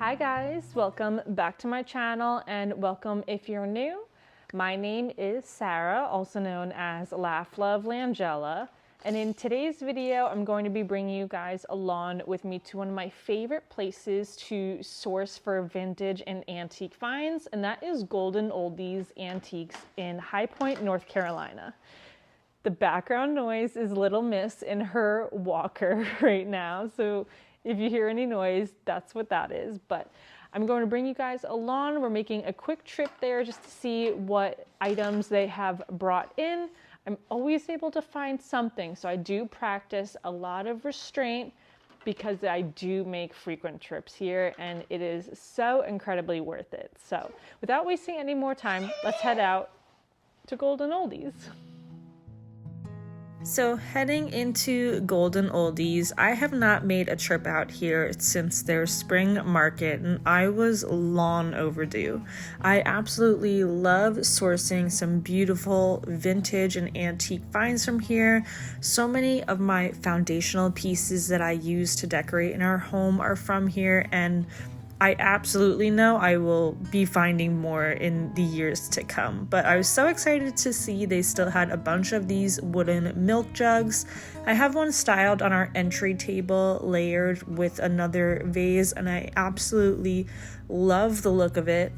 Hi guys, welcome back to my channel and welcome if you're new. My name is Sarah, also known as Laugh Love Langella, and in today's video I'm going to be bringing you guys along with me to one of my favorite places to source for vintage and antique finds, and that is Golden Oldies Antiques in High Point, North Carolina. The background noise is Little Miss in her walker right now, so if you hear any noise, that's what that is. But I'm going to bring you guys along. We're making a quick trip there just to see what items they have brought in. I'm always able to find something, so I do practice a lot of restraint because I do make frequent trips here and it is so incredibly worth it. So without wasting any more time, let's head out to Golden Oldies. So heading into Golden Oldies, I have not made a trip out here since their spring market and I was long overdue. I absolutely love sourcing some beautiful vintage and antique finds from here. So many of my foundational pieces that I use to decorate in our home are from here, and I absolutely know I will be finding more in the years to come. But I was so excited to see they still had a bunch of these wooden milk jugs. I have one styled on our entry table, layered with another vase, and I absolutely love the look of it.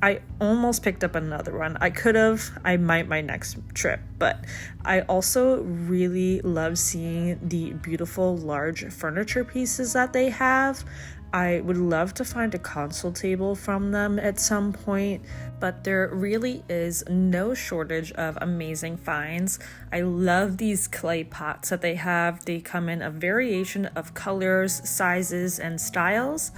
I almost picked up another one. I might my next trip, but I also really love seeing the beautiful large furniture pieces that they have. I would love to find a console table from them at some point, but there really is no shortage of amazing finds. I love these clay pots that they have. They come in a variation of colors, sizes, and styles.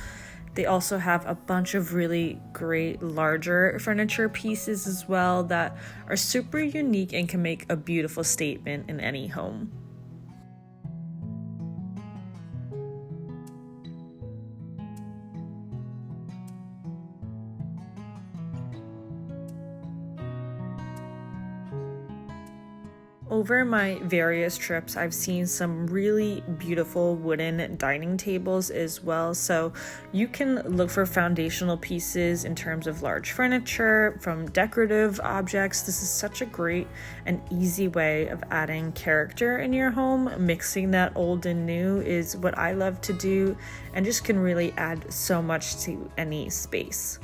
They also have a bunch of really great larger furniture pieces as well that are super unique and can make a beautiful statement in any home. Over my various trips, I've seen some really beautiful wooden dining tables as well. So you can look for foundational pieces in terms of large furniture, from decorative objects. This is such a great and easy way of adding character in your home. Mixing that old and new is what I love to do and just can really add so much to any space.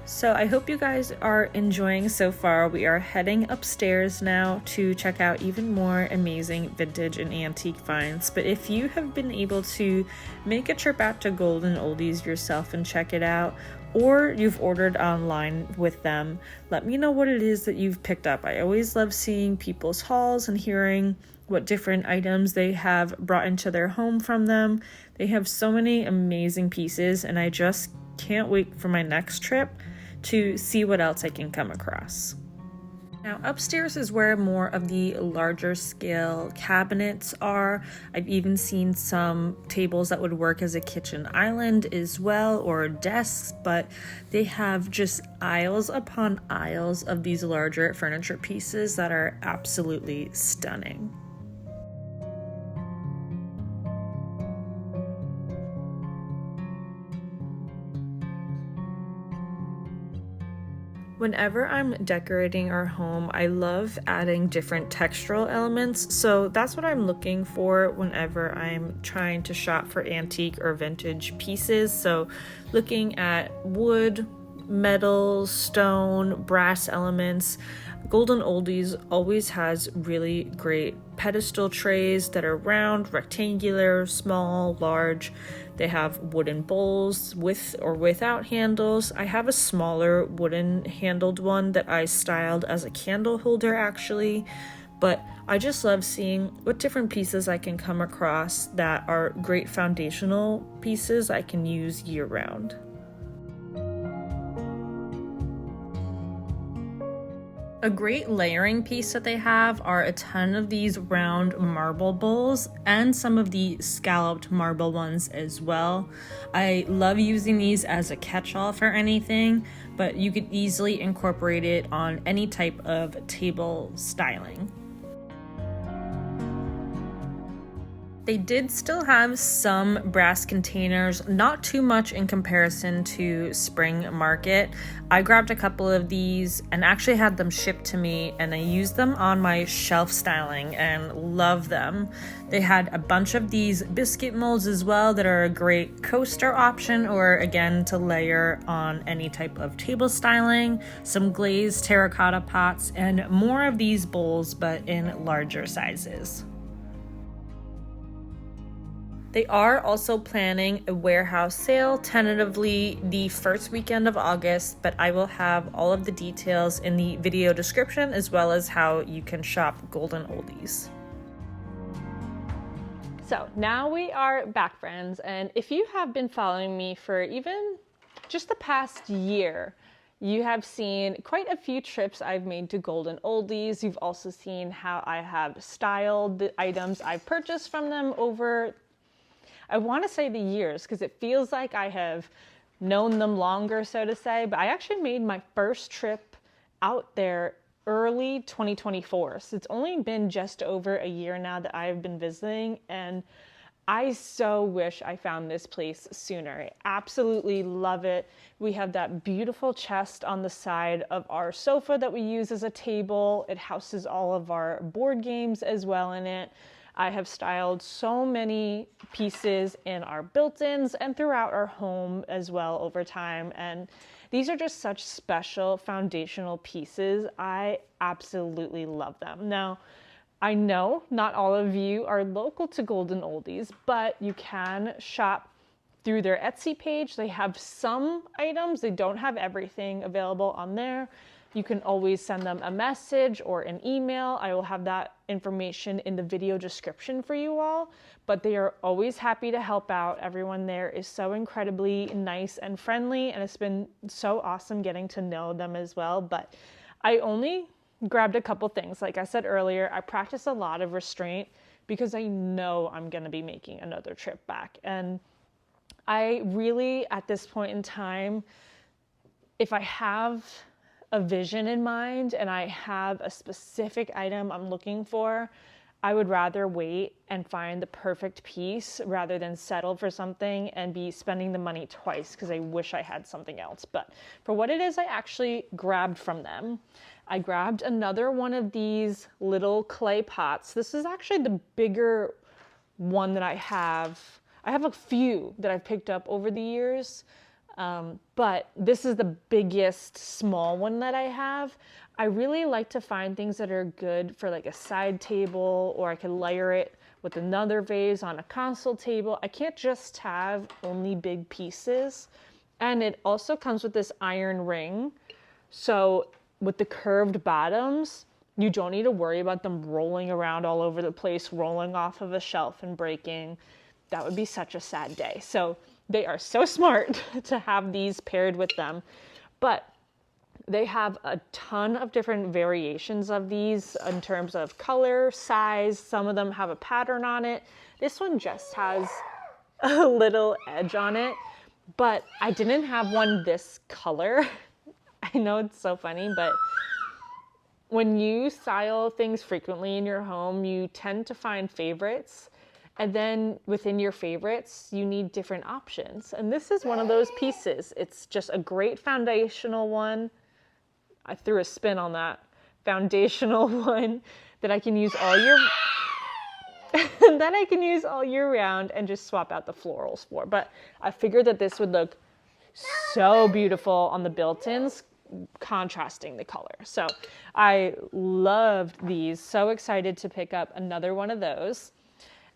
So I hope you guys are enjoying so far. We are heading upstairs now to check out even more amazing vintage and antique finds. But if you have been able to make a trip out to Golden Oldies yourself and check it out, or you've ordered online with them, let me know what it is that you've picked up. I always love seeing people's hauls and hearing what different items they have brought into their home from them. They have so many amazing pieces and I just can't wait for my next trip to see what else I can come across. Now upstairs is where more of the larger scale cabinets are. I've even seen some tables that would work as a kitchen island as well, or desks, but they have just aisles upon aisles of these larger furniture pieces that are absolutely stunning. Whenever I'm decorating our home, I love adding different textural elements, so that's what I'm looking for whenever I'm trying to shop for antique or vintage pieces. So looking at wood, metal, stone, brass elements. Golden Oldies always has really great pedestal trays that are round, rectangular, small, large. They have wooden bowls with or without handles. I have a smaller wooden handled one that I styled as a candle holder actually, but I just love seeing what different pieces I can come across that are great foundational pieces I can use year round. A great layering piece that they have are a ton of these round marble bowls and some of the scalloped marble ones as well. I love using these as a catch-all for anything, but you could easily incorporate it on any type of table styling. They did still have some brass containers, not too much in comparison to Spring Market. I grabbed a couple of these and actually had them shipped to me, and I used them on my shelf styling and love them. They had a bunch of these biscuit molds as well that are a great coaster option, or again to layer on any type of table styling, some glazed terracotta pots, and more of these bowls but in larger sizes. They are also planning a warehouse sale, tentatively the first weekend of August, but I will have all of the details in the video description as well as how you can shop Golden Oldies. So now we are back, friends, and if you have been following me for even just the past year, you have seen quite a few trips I've made to Golden Oldies. You've also seen how I have styled the items I've purchased from them over, I want to say, the years, because it feels like I have known them longer, so to say, but I actually made my first trip out there early 2024. So it's only been just over a year now that I've been visiting, and I so wish I found this place sooner. I absolutely love it. We have that beautiful chest on the side of our sofa that we use as a table. It houses all of our board games as well in it. I have styled so many pieces in our built-ins and throughout our home as well over time. And these are just such special foundational pieces. I absolutely love them. Now, I know not all of you are local to Golden Oldies, but you can shop through their Etsy page. They have some items. They don't have everything available on there. You can always send them a message or an email. I will have that information in the video description for you all, but they are always happy to help out. Everyone there is so incredibly nice and friendly, and it's been so awesome getting to know them as well. But I only grabbed a couple things. Like I said earlier, I practice a lot of restraint because I know I'm going to be making another trip back. And I really, at this point in time, if I have a vision in mind and I have a specific item I'm looking for, I would rather wait and find the perfect piece rather than settle for something and be spending the money twice because I wish I had something else. But for what it is I actually grabbed from them, I grabbed another one of these little clay pots. This is actually the bigger one that I have. I have a few that I've picked up over the years. But this is the biggest small one that I have. I really like to find things that are good for like a side table, or I can layer it with another vase on a console table. I can't just have only big pieces. And it also comes with this iron ring. So with the curved bottoms, you don't need to worry about them rolling around all over the place, rolling off of a shelf and breaking. That would be such a sad day. So they are so smart to have these paired with them, but they have a ton of different variations of these in terms of color, size. Some of them have a pattern on it. This one just has a little edge on it, but I didn't have one this color. I know it's so funny, but when you style things frequently in your home, you tend to find favorites. And then within your favorites, you need different options. And this is one of those pieces. It's just a great foundational one. I threw a spin on that. Foundational one that I can use all year round and just swap out the florals for. But I figured that this would look so beautiful on the built-ins, contrasting the color. So I loved these. So excited to pick up another one of those.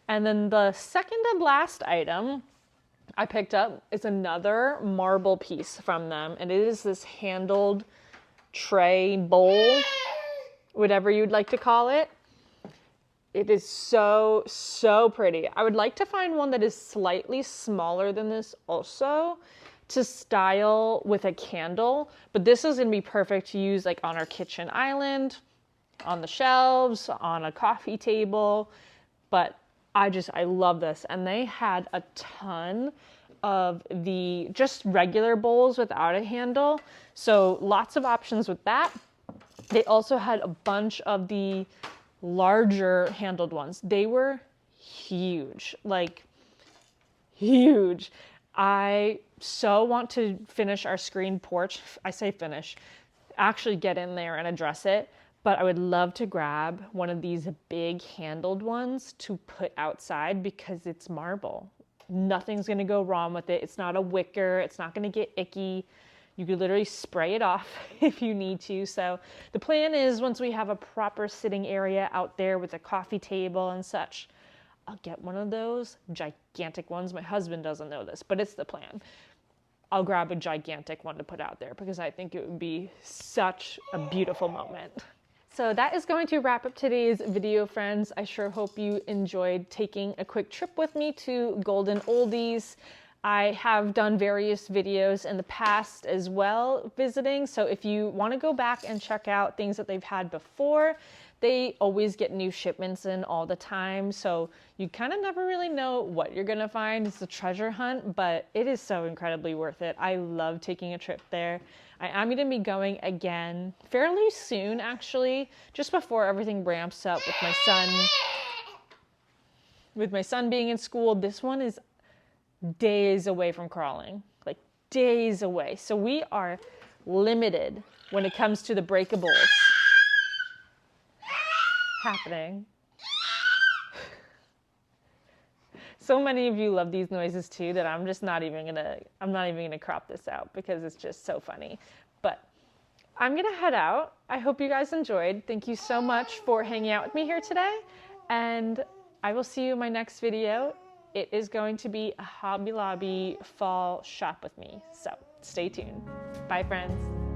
And then the second and last item I picked up is another marble piece from them. And it is this handled tray bowl, whatever you'd like to call it. It is so, so pretty. I would like to find one that is slightly smaller than this also to style with a candle, but this is gonna be perfect to use like on our kitchen island, on the shelves, on a coffee table. But I love this. And they had a ton of the just regular bowls without a handle. So lots of options with that. They also had a bunch of the larger handled ones. They were huge, like huge. I so want to finish our screen porch. I say finish, actually get in there and address it. But I would love to grab one of these big handled ones to put outside because it's marble. Nothing's gonna go wrong with it. It's not a wicker. It's not gonna get icky. You could literally spray it off if you need to. So the plan is once we have a proper sitting area out there with a coffee table and such, I'll get one of those gigantic ones. My husband doesn't know this, but it's the plan. I'll grab a gigantic one to put out there because I think it would be such a beautiful moment. So that is going to wrap up today's video, friends. I sure hope you enjoyed taking a quick trip with me to Golden Oldies. I have done various videos in the past as well visiting, so if you want to go back and check out things that they've had before, they always get new shipments in all the time, so you kind of never really know what you're gonna find. It's a treasure hunt, but it is so incredibly worth it. I love taking a trip there. I am gonna be going again fairly soon, actually, just before everything ramps up with my son. With my son being in school, this one is days away from crawling, like days away. So we are limited when it comes to the breakables happening. So many of you love these noises too that I'm not even gonna crop this out because it's just so funny. But I'm gonna head out. I hope you guys enjoyed. Thank you so much for hanging out with me here today, and I will see you in my next video. It is going to be a Hobby Lobby fall shop with me, so stay tuned. Bye, friends.